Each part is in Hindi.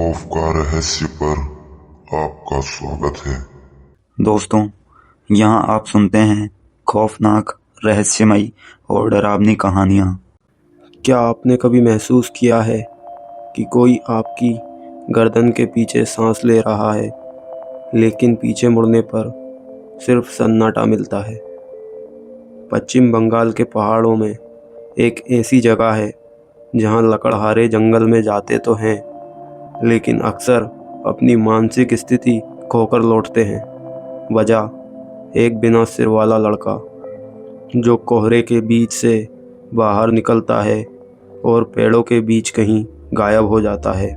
खौफ का रहस्य पर आपका स्वागत है। दोस्तों, यहाँ आप सुनते हैं खौफनाक, रहस्यमयी और डरावनी कहानियाँ। क्या आपने कभी महसूस किया है कि कोई आपकी गर्दन के पीछे सांस ले रहा है, लेकिन पीछे मुड़ने पर सिर्फ सन्नाटा मिलता है? पश्चिम बंगाल के पहाड़ों में एक ऐसी जगह है जहाँ लकड़हारे जंगल में जाते तो हैं, लेकिन अक्सर अपनी मानसिक स्थिति खोकर लौटते हैं। वजह एक बिना सिर वाला लड़का जो कोहरे के बीच से बाहर निकलता है और पेड़ों के बीच कहीं गायब हो जाता है।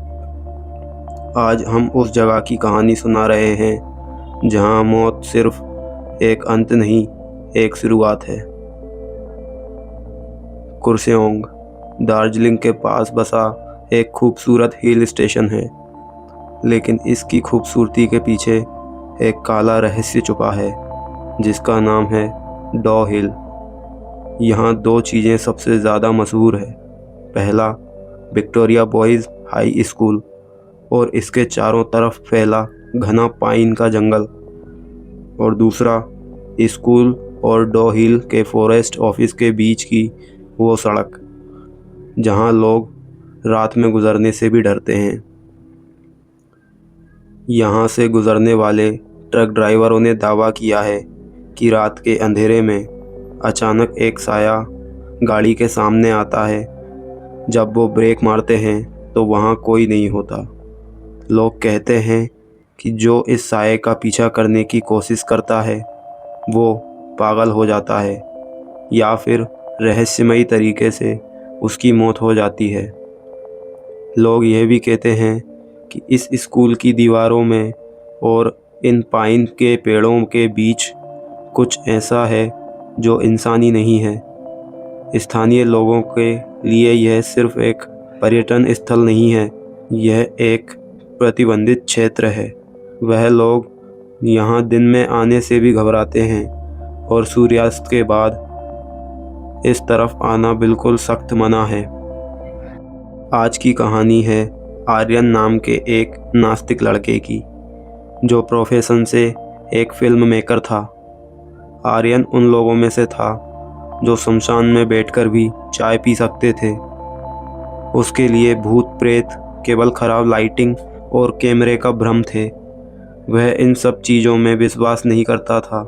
आज हम उस जगह की कहानी सुना रहे हैं जहां मौत सिर्फ एक अंत नहीं, एक शुरुआत है। कुर्सेओंग दार्जिलिंग के पास बसा एक खूबसूरत हिल स्टेशन है, लेकिन इसकी खूबसूरती के पीछे एक काला रहस्य छुपा है जिसका नाम है डॉ हिल। यहाँ दो चीज़ें सबसे ज़्यादा मशहूर है। पहला, विक्टोरिया बॉयज़ हाई स्कूल और इसके चारों तरफ फैला घना पाइन का जंगल, और दूसरा, स्कूल और डॉ हिल के फॉरेस्ट ऑफिस के बीच की वो सड़क जहाँ लोग रात में गुजरने से भी डरते हैं। यहाँ से गुजरने वाले ट्रक ड्राइवरों ने दावा किया है कि रात के अंधेरे में अचानक एक साया गाड़ी के सामने आता है। जब वो ब्रेक मारते हैं तो वहाँ कोई नहीं होता। लोग कहते हैं कि जो इस साये का पीछा करने की कोशिश करता है वो पागल हो जाता है या फिर रहस्यमयी तरीके से उसकी मौत हो जाती है। लोग यह भी कहते हैं कि इस स्कूल की दीवारों में और इन पाइन के पेड़ों के बीच कुछ ऐसा है जो इंसानी नहीं है। स्थानीय लोगों के लिए यह सिर्फ एक पर्यटन स्थल नहीं है, यह एक प्रतिबंधित क्षेत्र है। वह लोग यहाँ दिन में आने से भी घबराते हैं और सूर्यास्त के बाद इस तरफ आना बिल्कुल सख्त मना है। आज की कहानी है आर्यन नाम के एक नास्तिक लड़के की, जो प्रोफेशन से एक फिल्म मेकर था। आर्यन उन लोगों में से था जो शमशान में बैठकर भी चाय पी सकते थे। उसके लिए भूत प्रेत केवल खराब लाइटिंग और कैमरे का भ्रम थे। वह इन सब चीज़ों में विश्वास नहीं करता था।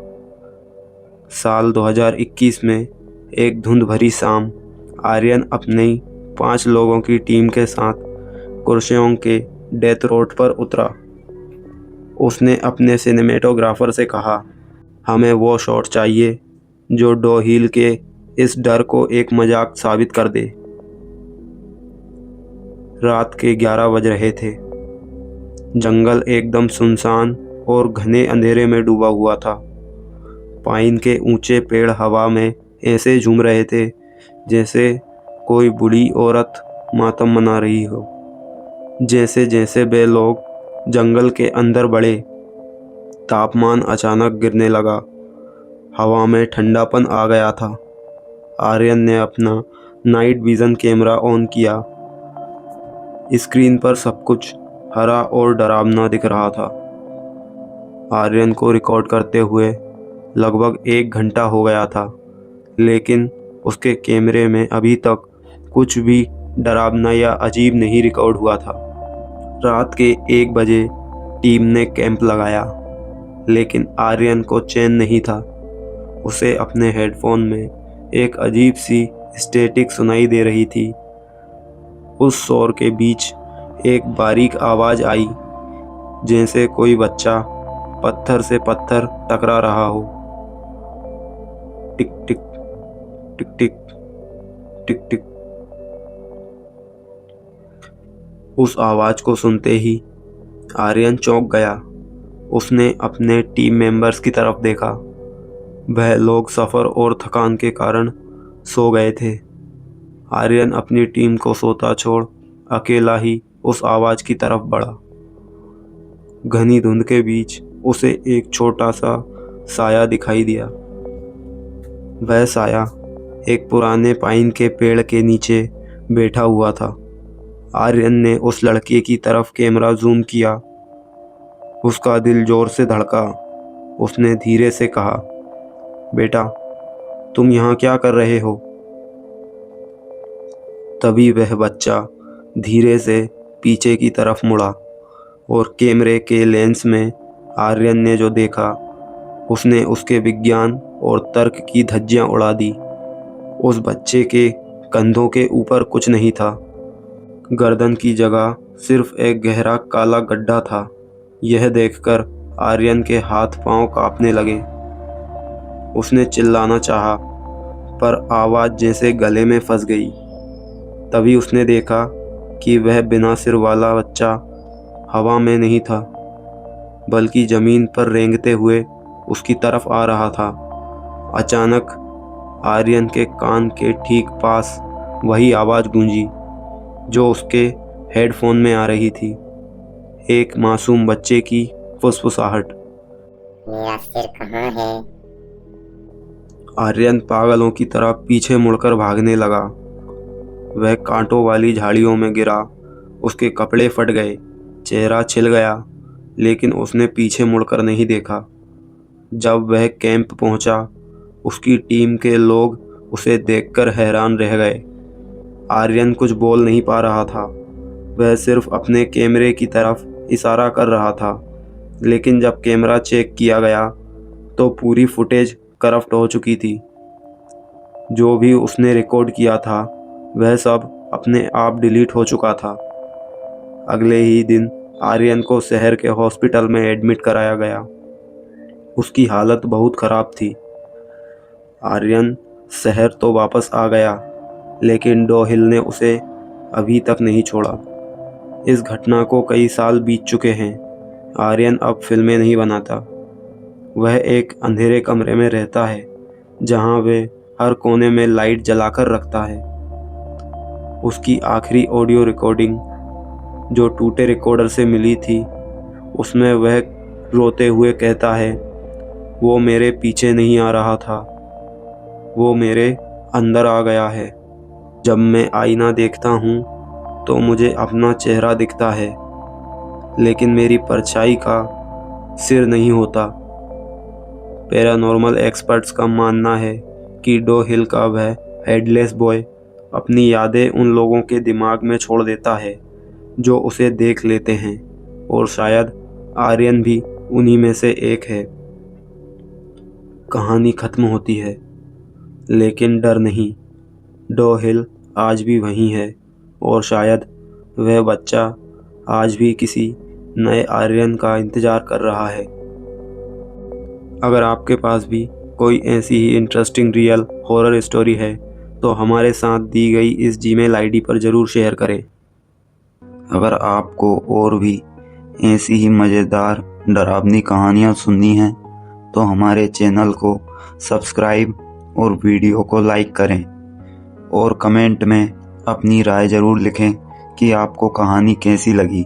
साल 2021 में एक धुंध भरी शाम आर्यन अपने 5 लोगों की टीम के साथ कुर्सेओंग के डेथ रोड पर उतरा। उसने अपने सिनेमेटोग्राफर से कहा, हमें वो शॉट चाहिए जो डॉ हिल के इस डर को एक मजाक साबित कर दे। रात के 11 बज रहे थे। जंगल एकदम सुनसान और घने अंधेरे में डूबा हुआ था। पाइन के ऊंचे पेड़ हवा में ऐसे झूम रहे थे जैसे कोई बूढ़ी औरत मातम मना रही हो। जैसे जैसे वे लोग जंगल के अंदर बढ़े, तापमान अचानक गिरने लगा। हवा में ठंडापन आ गया था। आर्यन ने अपना नाइट विज़न कैमरा ऑन किया। स्क्रीन पर सब कुछ हरा और डरावना दिख रहा था। आर्यन को रिकॉर्ड करते हुए लगभग 1 घंटा हो गया था, लेकिन उसके कैमरे में अभी तक कुछ भी डरावना या अजीब नहीं रिकॉर्ड हुआ था। रात के 1 बजे टीम ने कैंप लगाया, लेकिन आर्यन को चैन नहीं था। उसे अपने हेडफोन में एक अजीब सी स्टैटिक सुनाई दे रही थी। उस शोर के बीच एक बारीक आवाज़ आई, जैसे कोई बच्चा पत्थर से पत्थर टकरा रहा हो। टिक टिक टिक टिक टिक टिक। उस आवाज़ को सुनते ही आर्यन चौंक गया। उसने अपने टीम मेंबर्स की तरफ देखा। वह लोग सफ़र और थकान के कारण सो गए थे। आर्यन अपनी टीम को सोता छोड़ अकेला ही उस आवाज़ की तरफ बढ़ा। घनी धुंध के बीच उसे एक छोटा सा साया दिखाई दिया। वह साया एक पुराने पाइन के पेड़ के नीचे बैठा हुआ था। आर्यन ने उस लड़के की तरफ कैमरा जूम किया। उसका दिल जोर से धड़का। उसने धीरे से कहा, बेटा, तुम यहाँ क्या कर रहे हो? तभी वह बच्चा धीरे से पीछे की तरफ मुड़ा और कैमरे के लेंस में आर्यन ने जो देखा, उसने उसके विज्ञान और तर्क की धज्जियां उड़ा दी। उस बच्चे के कंधों के ऊपर कुछ नहीं था। गर्दन की जगह सिर्फ एक गहरा काला गड्ढा था। यह देखकर आर्यन के हाथ पांव कांपने लगे। उसने चिल्लाना चाहा, पर आवाज़ जैसे गले में फंस गई। तभी उसने देखा कि वह बिना सिर वाला बच्चा हवा में नहीं था, बल्कि ज़मीन पर रेंगते हुए उसकी तरफ आ रहा था। अचानक आर्यन के कान के ठीक पास वही आवाज़ गूंजी जो उसके हेडफोन में आ रही थी। एक मासूम बच्चे की फुसफुसाहट। मेरा सिर कहाँ है? आर्यन पागलों की तरह पीछे मुड़कर भागने लगा। वह कांटों वाली झाड़ियों में गिरा। उसके कपड़े फट गए, चेहरा छिल गया, लेकिन उसने पीछे मुड़कर नहीं देखा। जब वह कैंप पहुंचा, उसकी टीम के लोग उसे देखकर हैरान रह गए। आर्यन कुछ बोल नहीं पा रहा था। वह सिर्फ अपने कैमरे की तरफ इशारा कर रहा था, लेकिन जब कैमरा चेक किया गया तो पूरी फुटेज करप्ट हो चुकी थी। जो भी उसने रिकॉर्ड किया था वह सब अपने आप डिलीट हो चुका था। अगले ही दिन आर्यन को शहर के हॉस्पिटल में एडमिट कराया गया। उसकी हालत बहुत ख़राब थी। आर्यन शहर तो वापस आ गया, लेकिन डोहिल ने उसे अभी तक नहीं छोड़ा। इस घटना को कई साल बीत चुके हैं। आर्यन अब फिल्में नहीं बनाता। वह एक अंधेरे कमरे में रहता है, जहां वह हर कोने में लाइट जलाकर रखता है। उसकी आखिरी ऑडियो रिकॉर्डिंग जो टूटे रिकॉर्डर से मिली थी, उसमें वह रोते हुए कहता है, वो मेरे पीछे नहीं आ रहा था, वो मेरे अंदर आ गया है। जब मैं आईना देखता हूँ तो मुझे अपना चेहरा दिखता है, लेकिन मेरी परछाई का सिर नहीं होता। पैरानॉर्मल एक्सपर्ट्स का मानना है कि डोहिल का वह हेडलेस बॉय अपनी यादें उन लोगों के दिमाग में छोड़ देता है जो उसे देख लेते हैं, और शायद आर्यन भी उन्हीं में से एक है। कहानी खत्म होती है, लेकिन डर नहीं। डोहिल आज भी वहीं है, और शायद वह बच्चा आज भी किसी नए आर्यन का इंतज़ार कर रहा है। अगर आपके पास भी कोई ऐसी ही इंटरेस्टिंग रियल हॉरर स्टोरी है तो हमारे साथ दी गई इस जीमेल आईडी पर ज़रूर शेयर करें। अगर आपको और भी ऐसी ही मज़ेदार डरावनी कहानियाँ सुननी हैं तो हमारे चैनल को सब्सक्राइब और वीडियो को लाइक करें, और कमेंट में अपनी राय ज़रूर लिखें कि आपको कहानी कैसी लगी।